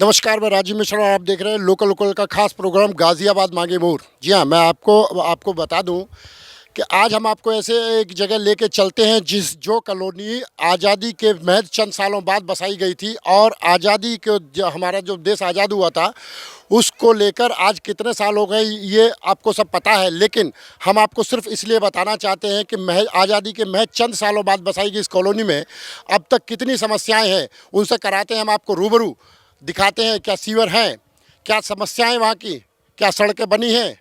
नमस्कार, मैं राजीव मिश्रा और आप देख रहे हैं लोकल लोकल का खास प्रोग्राम गाज़ियाबाद मांगे मोर। जी हाँ, मैं आपको बता दूं कि आज हम आपको ऐसे एक जगह लेके चलते हैं जो कॉलोनी आज़ादी के महज चंद सालों बाद बसाई गई थी और आज़ादी के हमारा जो देश आज़ाद हुआ था उसको लेकर आज कितने साल हो गए ये आपको सब पता है, लेकिन हम आपको सिर्फ इसलिए बताना चाहते हैं कि महज आज़ादी के महज चंद सालों बाद बसाई गई इस कॉलोनी में अब तक कितनी समस्याएँ हैं, उनसे कराते हैं हम आपको रूबरू। दिखाते हैं क्या सीवर हैं, क्या समस्याएं वहाँ की, क्या सड़कें बनी हैं,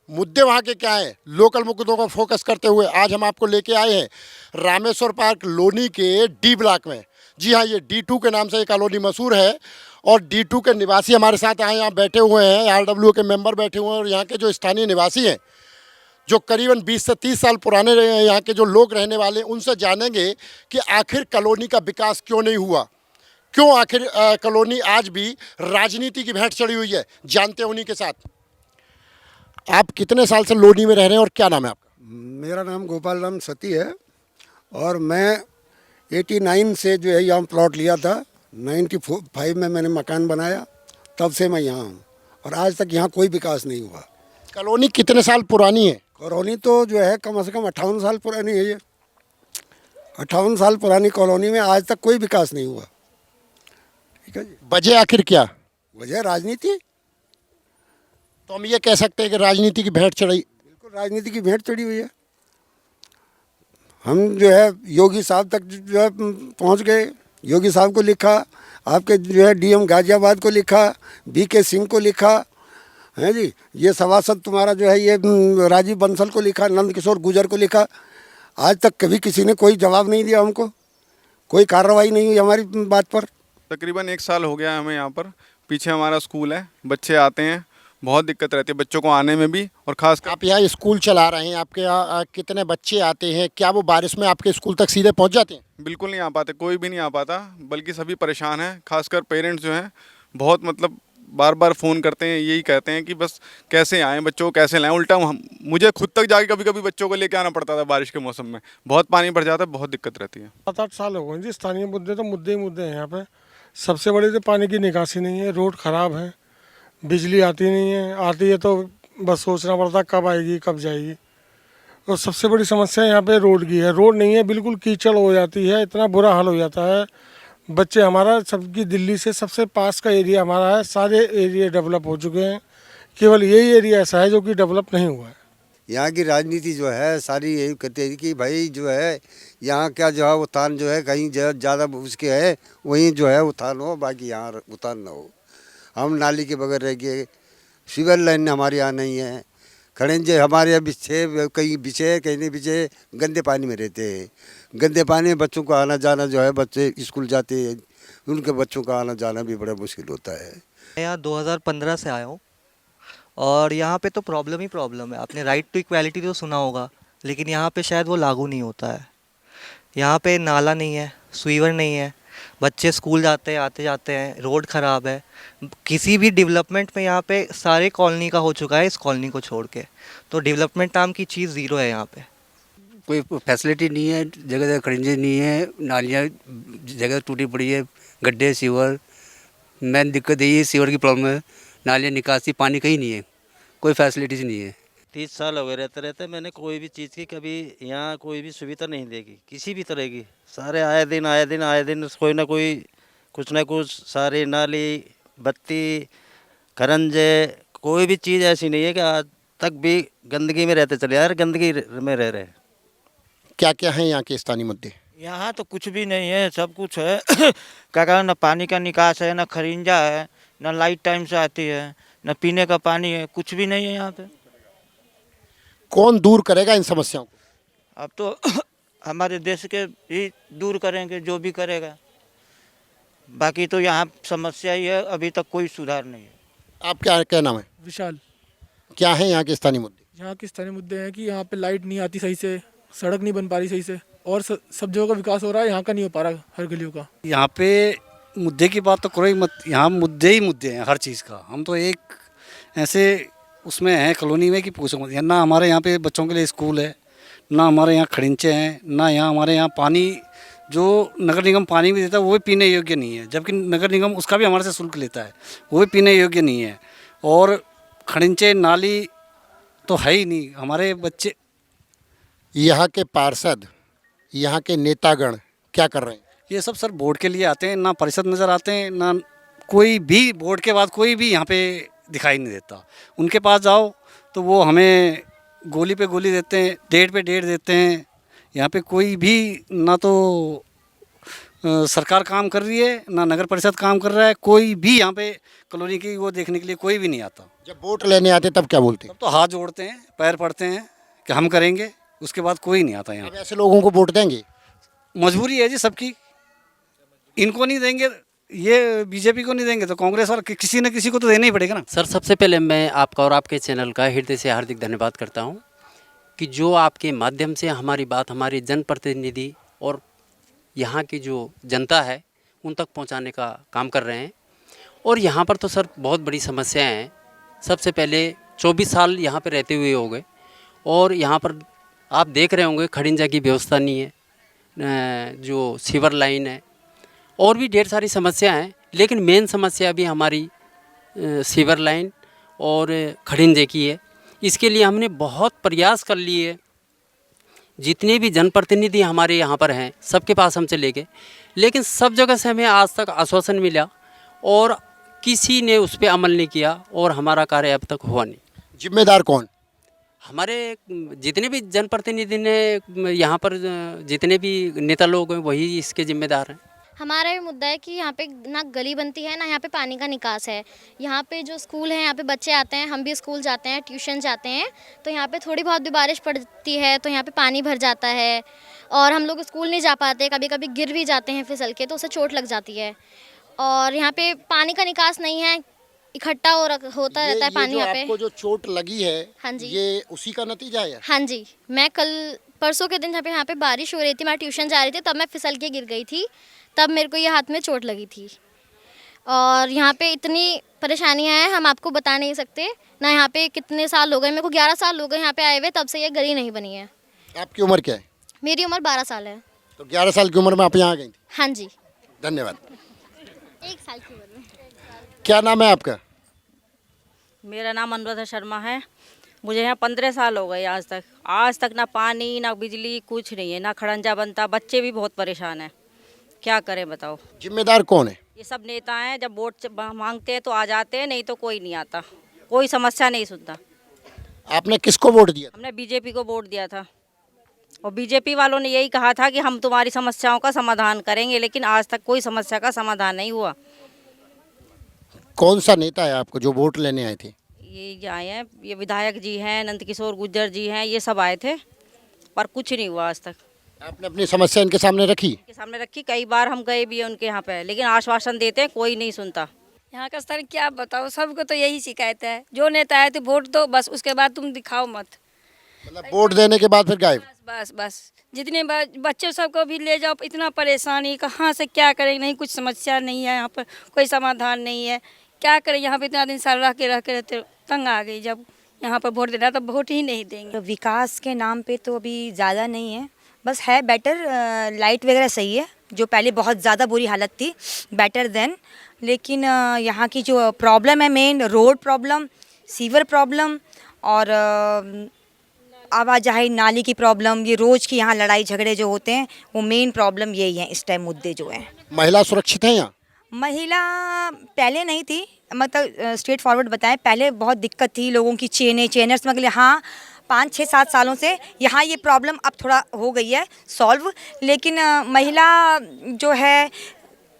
मुद्दे वहाँ के क्या हैं। लोकल मुद्दों को फोकस करते हुए आज हम आपको लेके आए हैं रामेश्वर पार्क लोनी के डी ब्लॉक में। जी हाँ, ये D2 के नाम से ये कॉलोनी मशहूर है और D2 के निवासी हमारे साथ यहाँ बैठे हुए हैं, RW के मेंबर बैठे हुए हैं और यहाँ के जो स्थानीय निवासी हैं जो करीबन 20 से 30 साल पुराने यहाँ के जो लोग रहने वाले हैं, उनसे जानेंगे कि आखिर कॉलोनी का विकास क्यों नहीं हुआ, क्यों आखिर कॉलोनी आज भी राजनीति की भेंट चढ़ी हुई है। जानते हैं उन्हीं के साथ। आप कितने साल से लोनी में रह रहे हैं और क्या नाम है आपका? मेरा नाम गोपाल राम सती है और मैं 89 से जो है यहाँ प्लॉट लिया था। 95 में मैंने मकान बनाया, तब से मैं यहाँ हूँ और आज तक यहाँ कोई विकास नहीं हुआ। कॉलोनी कितने साल पुरानी है? कॉलोनी तो जो है कम से कम 58 साल पुरानी है। ये 58 साल पुरानी कॉलोनी में आज तक कोई विकास नहीं हुआ। ठीक है जी। वजह आखिर क्या? वजह राजनीति। तो हम ये कह सकते हैं कि राजनीति की भेंट चढ़ी। बिल्कुल राजनीति की भेंट चढ़ी हुई है। हम जो है योगी साहब तक जो है पहुँच गए, योगी साहब को लिखा, आपके जो है DM गाजियाबाद को लिखा, BK सिंह को लिखा है जी, ये सभासद तुम्हारा जो है ये राजीव बंसल को लिखा, नंद किशोर गुजर को लिखा। आज तक कभी किसी ने कोई जवाब नहीं दिया, हमको कोई कार्रवाई नहीं हुई हमारी बात पर। तकरीबन 1 साल हो गया है हमें यहाँ पर। पीछे हमारा स्कूल है, बच्चे आते हैं, बहुत दिक्कत रहती है बच्चों को आने में भी। और ख़ास कर आप यहाँ स्कूल चला रहे हैं, आपके यहाँ कितने बच्चे आते हैं? क्या वो बारिश में आपके स्कूल तक सीधे पहुँच जाते हैं? बिल्कुल नहीं आ पाते, कोई भी नहीं आ पाता, बल्कि सभी परेशान हैं। खासकर पेरेंट्स जो हैं बहुत मतलब बार बार फ़ोन करते हैं, यही कहते हैं कि बस कैसे आएँ, बच्चों को कैसे लाएँ। उल्टा मुझे खुद तक जाके कभी कभी बच्चों को लेके आना पड़ता था बारिश के मौसम में। बहुत पानी भर जाता है, बहुत दिक्कत रहती है। 7-8 साल हो गए जी। स्थानीय मुद्दे तो मुद्दे ही मुद्दे हैं यहाँ पे। सबसे बड़ी तो पानी की निकासी नहीं है, रोड ख़राब है, बिजली आती नहीं है, आती है तो बस सोचना पड़ता है कब आएगी कब जाएगी। और सबसे बड़ी समस्या यहाँ पे रोड की है। रोड नहीं है, बिल्कुल कीचड़ हो जाती है, इतना बुरा हाल हो जाता है। बच्चे हमारा सबकी दिल्ली से सबसे पास का एरिया हमारा है, सारे एरिया डेवलप हो चुके हैं, केवल यही एरिया ऐसा है जो कि डेवलप नहीं हुआ है। यहाँ की राजनीति जो है सारी यही कहते हैं कि भाई जो है यहाँ क्या जो है उत्थान जो है कहीं ज़्यादा उसके है वहीं जो है उत्थान हो, बाकी यहाँ उत्थान ना हो। हम नाली के बगैर रह गए, सीवर लाइन हमारे यहाँ नहीं है, खड़ंजे हमारे यहाँ बिछे, कहीं बिछे कहीं नहीं बिछे, गंदे पानी में रहते हैं। गंदे पानी में बच्चों का आना जाना जो है, बच्चे स्कूल जाते हैं, उनके बच्चों का आना जाना भी बड़ा मुश्किल होता है। मैं यहाँ 2015 से आया हूँ और यहाँ पे तो प्रॉब्लम ही प्रॉब्लम है। आपने राइट टू इक्वालिटी तो सुना होगा, लेकिन यहाँ पे शायद वो लागू नहीं होता है। यहाँ पे नाला नहीं है, स्वीवर नहीं है, बच्चे स्कूल जाते हैं आते जाते हैं, रोड ख़राब है। किसी भी डेवलपमेंट में यहाँ पे सारे कॉलोनी का हो चुका है, इस कॉलोनी को छोड़ के। तो डेवलपमेंट नाम की चीज़ ज़ीरो है यहाँ पे। कोई फैसिलिटी नहीं है, जगह जगह खड़ंजे नहीं है, नालियाँ जगह टूटी पड़ी है, गड्ढे, सीवर। मेन दिक्कत यही है, सीवर की प्रॉब्लम है, नालियाँ निकासी, पानी कहीं नहीं है, कोई फैसिलिटीज़ नहीं है। 30 साल हो गए रहते रहते मैंने कोई भी चीज़ की कभी यहाँ कोई भी सुविधा नहीं देगी किसी भी तरह की। सारे आए दिन कोई ना कोई कुछ ना कुछ, सारी नाली, बत्ती, खरंजे, कोई भी चीज़ ऐसी नहीं है कि आज तक भी गंदगी में रहते चले यार, गंदगी में रह रहे। क्या क्या हैं यहाँ के स्थानीय मुद्दे? यहाँ तो कुछ भी नहीं है, सब कुछ है क्या कहना, ना पानी का निकास है, ना खरिंजा है, ना लाइट टाइम से आती है, ना पीने का पानी है, कुछ भी नहीं है यहाँ पे। कौन दूर करेगा इन समस्याओं को? अब तो हमारे देश के ही दूर करेंगे, जो भी करेगा। बाकी तो यहाँ समस्या ही है, अभी तक कोई सुधार नहीं है। आप क्या नाम है? विशाल। क्या है यहाँ के स्थानीय मुद्दे? यहाँ के स्थानीय मुद्दे हैं कि यहाँ पे लाइट नहीं आती सही से, सड़क नहीं बन पा रही सही से, और सब जगहों का विकास हो रहा है, यहाँ का नहीं हो पा रहा, हर गलियों का। यहाँ पे मुद्दे की बात तो करो ही मत, यहाँ मुद्दे ही मुद्दे हैं हर चीज़ का। हम तो एक ऐसे उसमें हैं कॉलोनी में कि पूछो मत। ना हमारे यहाँ पे बच्चों के लिए स्कूल है, ना हमारे यहाँ खड़ंचे हैं, ना यहाँ हमारे यहाँ पानी जो नगर निगम पानी भी देता है वो भी पीने योग्य नहीं है, जबकि नगर निगम उसका भी हमारे से शुल्क लेता है, वो भी पीने योग्य नहीं है। और खड़ंचे नाली तो है ही नहीं। हमारे बच्चे यहाँ के पार्षद, यहाँ के नेतागण क्या कर रहे हैं? ये सब सर बोर्ड के लिए आते हैं, ना परिषद नज़र आते हैं, ना कोई भी बोर्ड के बाद कोई भी यहाँ पे दिखाई नहीं देता। उनके पास जाओ तो वो हमें गोली पे गोली देते हैं, डेढ़ पे डेढ़ देते हैं। यहाँ पे कोई भी ना तो सरकार काम कर रही है, ना नगर परिषद काम कर रहा है, कोई भी यहाँ पे कॉलोनी की वो देखने के लिए कोई भी नहीं आता। जब वोट लेने आते तब क्या बोलते हैं? तब तो हाथ जोड़ते हैं, पैर पड़ते हैं कि हम करेंगे, उसके बाद कोई नहीं आता यहाँ। अब ऐसे लोगों को वोट देंगे? मजबूरी है जी सबकी, इनको नहीं देंगे, ये बीजेपी को नहीं देंगे तो कांग्रेस और किसी न किसी को तो देना ही पड़ेगा ना। सर सबसे पहले मैं आपका और आपके चैनल का हृदय से हार्दिक धन्यवाद करता हूं कि जो आपके माध्यम से हमारी बात हमारे जनप्रतिनिधि और यहाँ की जो जनता है उन तक पहुँचाने का काम कर रहे हैं। और यहाँ पर तो सर बहुत बड़ी समस्याएं हैं। सबसे पहले 24 साल यहाँ पर रहते हुए हो गए और यहाँ पर आप देख रहे होंगे खड़िंजा की व्यवस्था नहीं है, जो सीवर लाइन है और भी ढेर सारी समस्या हैं। लेकिन मेन समस्या भी हमारी सीवर लाइन और खड़िंजे की है। इसके लिए हमने बहुत प्रयास कर लिए, जितने भी जनप्रतिनिधि हमारे यहाँ पर हैं सबके पास हम चले गए, लेकिन सब जगह से हमें आज तक आश्वासन मिला और किसी ने उस पर अमल नहीं किया और हमारा कार्य अब तक हुआ नहीं। जिम्मेदार कौन? हमारे जितने भी जनप्रतिनिधि ने यहाँ पर जितने भी नेता लोग हैं वही इसके जिम्मेदार हैं। हमारा भी मुद्दा है कि यहाँ पे ना गली बनती है, ना यहाँ पे पानी का निकास है। यहाँ पे जो स्कूल है, यहाँ पे बच्चे आते हैं, हम भी स्कूल जाते हैं, ट्यूशन जाते हैं, तो यहाँ पे थोड़ी बहुत भी बारिश पड़ती है तो यहाँ पे पानी भर जाता है और हम लोग स्कूल नहीं जा पाते, कभी कभी गिर भी जाते हैं फिसल के, तो उससे चोट लग जाती है। और यहाँ पे पानी का निकास नहीं है, इकट्ठा होता रहता है पानी यहाँ पे। आपको जो चोट लगी है, हाँ जी, ये उसी का नतीजा है? हाँ जी, मैं कल परसों के दिन जब यहाँ पे बारिश हो रही थी, मैं ट्यूशन जा रही थी, तब मैं फिसल के गिर गई थी, तब मेरे को ये हाथ में चोट लगी थी। और यहाँ पे इतनी परेशानियाँ हैं हम आपको बता नहीं सकते ना। यहाँ पे कितने साल हो गए, मेरे को 11 साल हो गए यहाँ पे आए हुए, तब से ये गली नहीं बनी है। आपकी उम्र क्या है? मेरी उम्र 12 साल है। तो 11 साल की उम्र में आप यहाँ आ गई थी? हाँ जी, धन्यवाद। 1 साल की उम्र में। क्या नाम है आपका? मेरा नाम अनुराधा शर्मा है। मुझे यहाँ 15 साल हो गए, आज तक ना पानी ना बिजली कुछ नहीं है, ना खड़ंजा बनता। बच्चे भी बहुत परेशान हैं, क्या करें बताओ। जिम्मेदार कौन है? ये सब नेता हैं, जब वोट मांगते हैं तो आ जाते हैं, नहीं तो कोई नहीं आता, कोई समस्या नहीं सुनता। आपने किसको वोट दिया? हमने बीजेपी को वोट दिया था और बीजेपी वालों ने यही कहा था कि हम तुम्हारी समस्याओं का समाधान करेंगे, लेकिन आज तक कोई समस्या का समाधान नहीं हुआ। कौन सा नेता है आपको जो वोट लेने आए थे? ये आए हैं, ये विधायक जी हैं, नंदकिशोर गुर्जर जी हैं, ये सब आए थे, पर कुछ नहीं हुआ आज तक। आपने अपनी समस्या इनके सामने रखी? के सामने रखी, कई बार हम गए भी हैं उनके यहाँ पे, लेकिन आश्वासन देते हैं, कोई नहीं सुनता। यहाँ का स्तर क्या बताओ, सबको तो यही शिकायत है, जो नेता है तो वोट दो बस, उसके बाद तुम दिखाओ मत। मतलब वोट देने के बाद फिर गायब? बस बस जितने बच्चों सबको भी ले जाओ, इतना परेशानी, कहाँ से क्या करें, नहीं कुछ समस्या नहीं है यहाँ पर, कोई समाधान नहीं है, क्या करें। यहाँ पे इतना दिन साल रह के रहते तंग आ गई, जब यहाँ पर वोट देना तो वोट ही नहीं देंगे। तो विकास के नाम पे तो अभी ज़्यादा नहीं है, बस है बेटर, लाइट वगैरह सही है, जो पहले बहुत ज़्यादा बुरी हालत थी, बेटर देन। लेकिन यहाँ की जो प्रॉब्लम है, main road problem, sewer problem और आवाजाही नाली की प्रॉब्लम, ये रोज़ की यहाँ लड़ाई झगड़े जो होते हैं, वो मेन प्रॉब्लम यही है इस टाइम, मुद्दे जो हैं। महिला सुरक्षित है यहाँ? महिला पहले नहीं थी, मतलब स्ट्रेट फॉरवर्ड बताएं, पहले बहुत दिक्कत थी लोगों की, चेनर्स मतलब। हाँ 5-6-7 सालों से यहाँ ये प्रॉब्लम अब थोड़ा हो गई है सॉल्व, लेकिन महिला जो है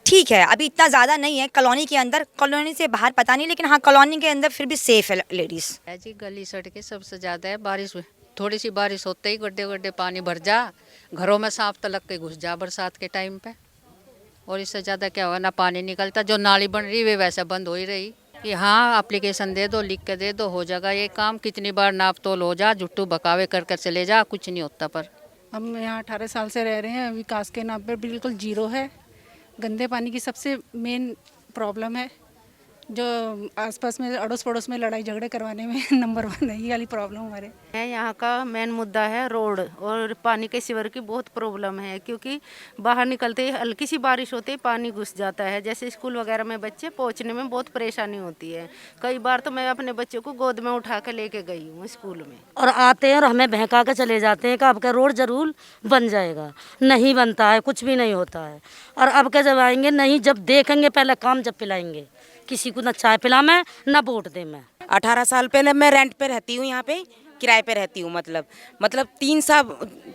ठीक है, अभी इतना ज़्यादा नहीं है। कॉलोनी के अंदर, कॉलोनी से बाहर पता नहीं, लेकिन हाँ कॉलोनी के अंदर फिर भी सेफ है लेडीज़। जी गली सड़कें सबसे ज़्यादा है, बारिश थोड़ी सी बारिश होते ही गड्ढे गड्ढे पानी भर जा, घरों में सांप तलक के घुस जा बरसात के टाइम पे। और इससे ज़्यादा क्या होगा, ना पानी निकलता, जो नाली बन रही वे वैसे बंद हो ही रही कि हाँ एप्लीकेशन दे दो, लिख के दे दो, हो जाएगा ये काम। कितनी बार नाप तोल हो जा, जुट्टू बकावे कर कर चले जा, कुछ नहीं होता। पर हम यहाँ 18 साल से रह रहे हैं, विकास के नाम पर बिल्कुल जीरो है। गंदे पानी की सबसे मेन प्रॉब्लम है, जो आसपास में अड़ोस पड़ोस में लड़ाई झगड़े करवाने में नंबर 1 है, ये वाली प्रॉब्लम हमारे है। यहाँ का मेन मुद्दा है रोड और पानी के सीवर की बहुत प्रॉब्लम है, क्योंकि बाहर निकलते ही हल्की सी बारिश होते ही पानी घुस जाता है। जैसे स्कूल वगैरह में बच्चे पहुँचने में बहुत परेशानी होती है। कई बार तो मैं अपने बच्चे को गोद में उठा के लेके गई हूँ स्कूल में। और आते हैं और हमें बहका के चले जाते हैं कि आपका रोड जरूर बन जाएगा, नहीं बनता है, कुछ भी नहीं होता है। और अब के जब आएंगे नहीं, जब देखेंगे पहले काम जब पिलाएंगे, किसी को ना चाय पिला मैं ना वोट दे मैं। 18 साल पहले मैं रेंट पे रहती हूँ, यहाँ पे किराए पे रहती हूँ। मतलब 3 साल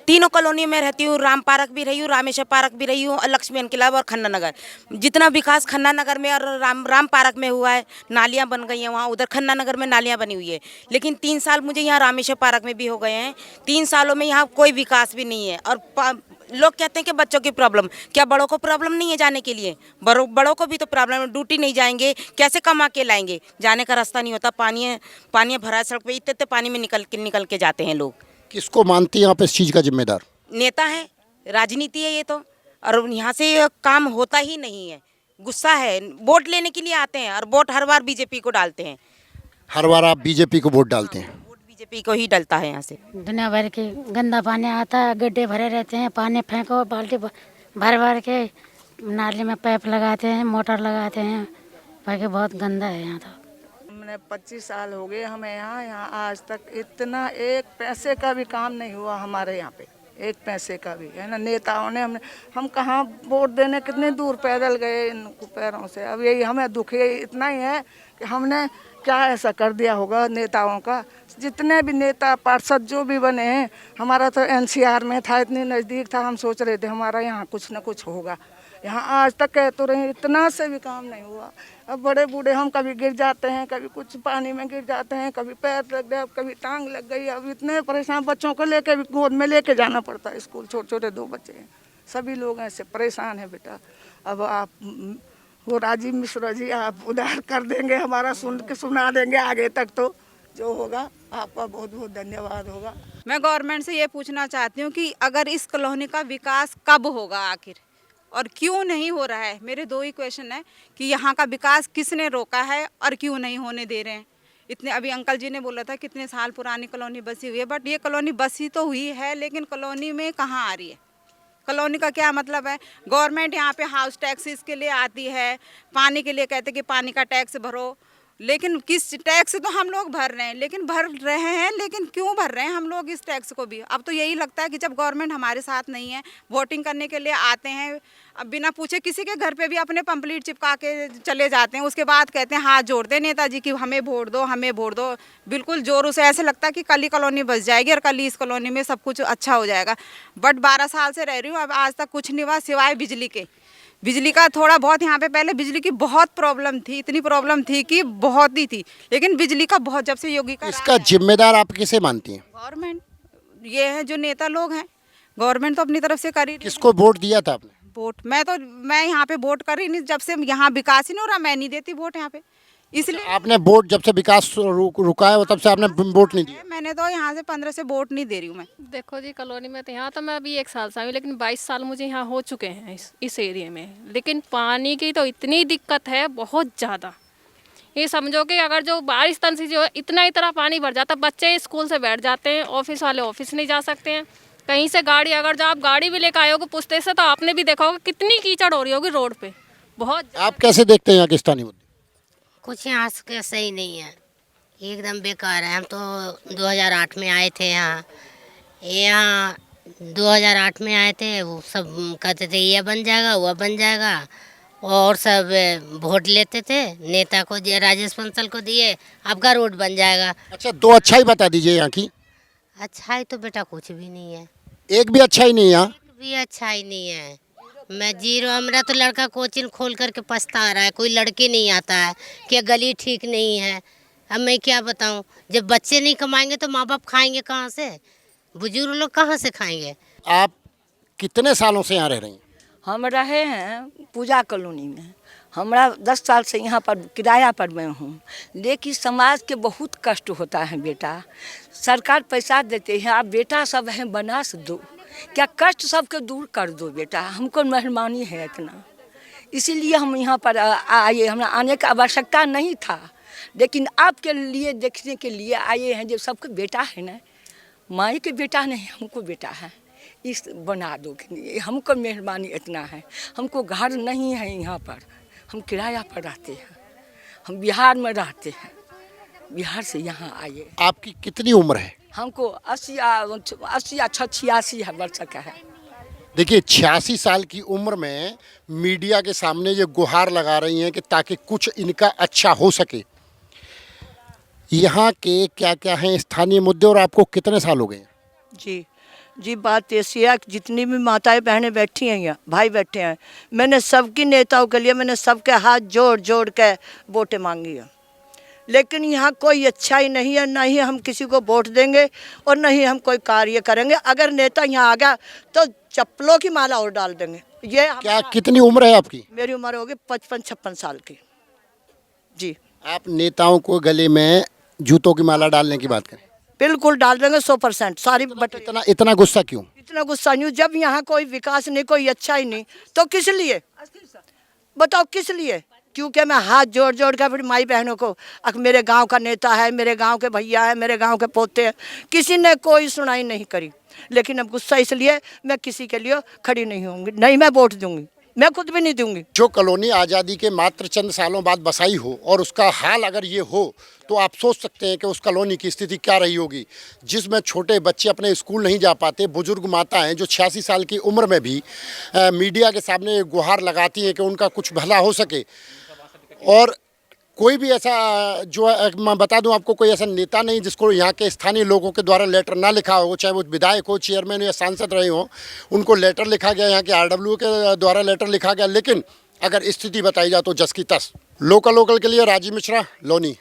तीनों कॉलोनी में रहती हूँ। राम पार्क भी रही हूँ, रामेश्वर पार्क भी रही हूँ, और लक्ष्मी इनकलाब और खन्ना नगर। जितना विकास खन्ना नगर में और राम पार्क में हुआ है, नालियाँ बन गई हैं वहाँ, उधर खन्ना नगर में नालियाँ बनी हुई है। लेकिन 3 साल मुझे यहाँ रामेश्वर पार्क में भी हो गए हैं। 3 सालों में यहाँ कोई विकास भी नहीं है। और लोग कहते हैं कि बच्चों की प्रॉब्लम, क्या बड़ों को प्रॉब्लम नहीं है जाने के लिए? बड़ों को भी तो प्रॉब्लम है, ड्यूटी नहीं जाएंगे, कैसे कमा के लाएंगे? जाने का रास्ता नहीं होता, पानी भरा है सड़क पे, इतने पानी में निकल के जाते हैं लोग। किसको मानती हैं आप इस चीज़ का जिम्मेदार? नेता है, राजनीति है ये तो, और यहाँ से काम होता ही नहीं है। गुस्सा है, वोट लेने के लिए आते हैं और वोट हर बार बीजेपी को डालते हैं। हर बार आप बीजेपी को वोट डालते हैं? बीजेपी को ही डलता है यहाँ से। दुनिया भर के गंदा पानी आता है, गड्ढे भरे रहते हैं, पानी फेंको बाल्टी भर भर के, नाली में पाइप लगाते हैं, मोटर लगाते हैं, बाकी बहुत गंदा है यहाँ तो। हमने 25 साल हो गए हमें यहाँ आज तक इतना एक पैसे का भी काम नहीं हुआ हमारे यहाँ पे, एक पैसे का भी, है ना। नेताओं ने हम कहाँ वोट देने कितने दूर पैदल गए इन पैरों से। अब यही हमें दुख इतना ही है कि हमने क्या ऐसा कर दिया होगा नेताओं का। जितने भी नेता पार्षद जो भी बने हैं, हमारा तो एनसीआर में था, इतनी नज़दीक था, हम सोच रहे थे हमारा यहाँ कुछ न कुछ होगा। यहाँ आज तक कह तो रहे इतना से भी काम नहीं हुआ। अब बड़े बूढ़े हम कभी गिर जाते हैं, कभी कुछ पानी में गिर जाते हैं, कभी पैर लग गया, कभी टांग लग गई। अब इतने परेशान, बच्चों को लेके भी गोद में लेके जाना पड़ता है स्कूल। छोटे छोटे 2 बच्चे हैं, सभी लोग ऐसे परेशान हैं बेटा। अब आप वो राजीव मिश्रा जी आप उधार कर देंगे, हमारा सुना देंगे आगे तक, तो जो होगा आपका बहुत बहुत धन्यवाद होगा। मैं गवर्नमेंट से ये पूछना चाहती हूँ कि अगर इस कॉलोनी का विकास कब होगा आखिर, और क्यों नहीं हो रहा है? मेरे 2 ही क्वेश्चन है कि यहाँ का विकास किसने रोका है और क्यों नहीं होने दे रहे हैं। इतने अभी अंकल जी ने बोला था कितने साल पुरानी कॉलोनी बसी हुई है, बट ये कॉलोनी बसी तो हुई है, लेकिन कॉलोनी में कहाँ आ रही है? कॉलोनी का क्या मतलब है? गवर्नमेंट यहाँ पे हाउस टैक्सेस के लिए आती है, पानी के लिए कहते कि पानी का टैक्स भरो, लेकिन किस टैक्स तो हम लोग भर रहे हैं, लेकिन क्यों भर रहे हैं हम लोग इस टैक्स को भी? अब तो यही लगता है कि जब गवर्नमेंट हमारे साथ नहीं है, वोटिंग करने के लिए आते हैं, अब बिना पूछे किसी के घर पे भी अपने पंपलेट चिपका के चले जाते हैं, उसके बाद कहते हैं हाथ जोड़ते हैं नेताजी की हमें वोट दो, हमें वोट दो। बिल्कुल जोरों से ऐसे लगता है कि कल ही कॉलोनी बस जाएगी और कल ही इस कॉलोनी में सब कुछ अच्छा हो जाएगा। बट 12 साल से रह रही हूँ, अब आज तक कुछ नहीं हुआ सिवाय बिजली के। बिजली का थोड़ा बहुत यहाँ पे पहले बिजली की बहुत प्रॉब्लम थी, इतनी प्रॉब्लम थी कि बहुत ही थी, लेकिन बिजली का बहुत, जब से योगी का इसका जिम्मेदार आप किसे मानती हैं? गवर्नमेंट, ये है जो नेता लोग हैं, गवर्नमेंट तो अपनी तरफ से कर ही। किसको वोट दिया था आपने? वोट मैं यहाँ पे वोट कर ही नहीं, जब से यहाँ विकास ही नहीं हो रहा मैं नहीं देती वोट यहाँ पे, इसलिए। आपने वोट जब से विकास रुका है तब से आपने वोट नहीं दिया? मैंने तो यहाँ से 15 से वोट नहीं दे रही हूँ मैं। देखो जी, कॉलोनी में तो यहाँ तो मैं अभी 1 साल से आई हूँ, लेकिन 22 साल मुझे यहाँ हो चुके हैं इस एरिया में। लेकिन पानी की तो इतनी दिक्कत है, बहुत ज़्यादा। ये समझो कि अगर जो बारिश तनसी जो है, इतना पानी भर जाता, बच्चे स्कूल से बैठ जाते हैं, ऑफिस वाले ऑफिस नहीं जा सकते हैं, कहीं से गाड़ी, अगर जो आप गाड़ी भी लेकर आए होगे पुछते से, तो आपने भी देखा होगा कितनी कीचड़ हो रही होगी रोड पे, बहुत। आप कैसे देखते हैं यहाँ के स्थानीय मुद्दे? कुछ यहाँ के सही नहीं है, एकदम बेकार है। हम तो 2008 में आए थे यहाँ 2008 में आए थे, वो सब कहते थे ये बन जाएगा वो बन जाएगा, और सब वोट लेते थे, नेता को दिए, राजेश बंसल को दिए, आपका रोड बन जाएगा। अच्छा, 2 अच्छाई बता दीजिए यहाँ की। अच्छाई तो बेटा कुछ भी नहीं है, एक भी अच्छाई नहीं है यहाँ? एक भी अच्छाई नहीं है। मैं जीरो, मेरा तो लड़का कोचिंग खोल करके पछता रहा है, कोई लड़के नहीं आता है, क्या गली ठीक नहीं है। अब मैं क्या बताऊं, जब बच्चे नहीं कमाएंगे तो माँ बाप खाएंगे कहाँ से, बुजुर्ग लोग कहाँ से खाएंगे। आप कितने सालों से यहाँ रह रही हैं? हम रहे हैं पूजा कॉलोनी में, हमारा 10 साल से यहाँ पर किराया पर मैं हूँ, लेकिन समाज के बहुत कष्ट होता है बेटा। सरकार पैसा देते हैं, आप बेटा सब हैं बना दो, क्या कष्ट सबके दूर कर दो बेटा, हमको मेहरबानी है इतना। इसीलिए हम यहाँ पर आए, हमें आने का आवश्यकता नहीं था, लेकिन आपके लिए देखने के लिए आए हैं। जब सबको बेटा है ना, माई के बेटा नहीं, हमको बेटा है, इस बना दो। हमको मेहरबानी इतना है, हमको घर नहीं है यहाँ पर, हम किराया पर रहते हैं, हम बिहार में रहते हैं, बिहार से यहाँ आए। आपकी कितनी उम्र है? हमको 86 वर्ष का है। देखिए 86 साल की उम्र में मीडिया के सामने ये गुहार लगा रही हैं कि ताकि कुछ इनका अच्छा हो सके। यहाँ के क्या क्या हैं स्थानीय मुद्दे और आपको कितने साल हो गए हैं? जी बात ऐसी है कि जितनी भी माताएं बहनें बैठी हैं यहाँ, भाई बैठे हैं, मैंने सबकी नेताओं के लिए मैंने सबके हाथ जोड़ जोड़ के वोटें मांगी हैं, लेकिन यहाँ कोई अच्छा ही नहीं है। ना ही हम किसी को वोट देंगे और न ही हम कोई कार्य करेंगे। अगर नेता यहाँ आ गया तो चप्पलों की माला और डाल देंगे। ये क्या कितनी उम्र है आपकी? मेरी उम्र होगी 55-56 साल की। जी। आप नेताओं को गले में जूतों की माला डालने की बात करें? बिल्कुल डाल देंगे 100% सारी। बट इतना गुस्सा क्यों? इतना गुस्सा नहीं, जब यहाँ कोई विकास नहीं, कोई अच्छा ही नहीं, तो किस लिए बताओ, किस लिए? क्योंकि मैं हाथ जोड़ जोड़ कर फिर माई बहनों को, मेरे गांव का नेता है, मेरे गांव के भैया है, मेरे गांव के पोते हैं, किसी ने कोई सुनाई नहीं करी। लेकिन अब गुस्सा इसलिए मैं किसी के लिए खड़ी नहीं होंगी, नहीं मैं वोट दूंगी, मैं खुद भी नहीं दूंगी। जो कॉलोनी आज़ादी के मात्र चंद सालों बाद बसाई हो और उसका हाल अगर ये हो तो आप सोच सकते हैं कि उस कॉलोनी की स्थिति क्या रही होगी, जिसमें छोटे बच्चे अपने स्कूल नहीं जा पाते, बुजुर्ग माताएं जो 86 साल की उम्र में भी मीडिया के सामने गुहार लगाती हैं कि उनका कुछ भला हो सके। और कोई भी ऐसा जो है, मैं बता दूं आपको, कोई ऐसा नेता नहीं जिसको यहाँ के स्थानीय लोगों के द्वारा लेटर ना लिखा हो, चाहे वो विधायक हो, चेयरमैन या सांसद रहे हो, उनको लेटर लिखा गया, यहाँ के RW के द्वारा लेटर लिखा गया, लेकिन अगर स्थिति बताई जाए तो जस की तस। लोकल के लिए राजीव मिश्रा, लोनी।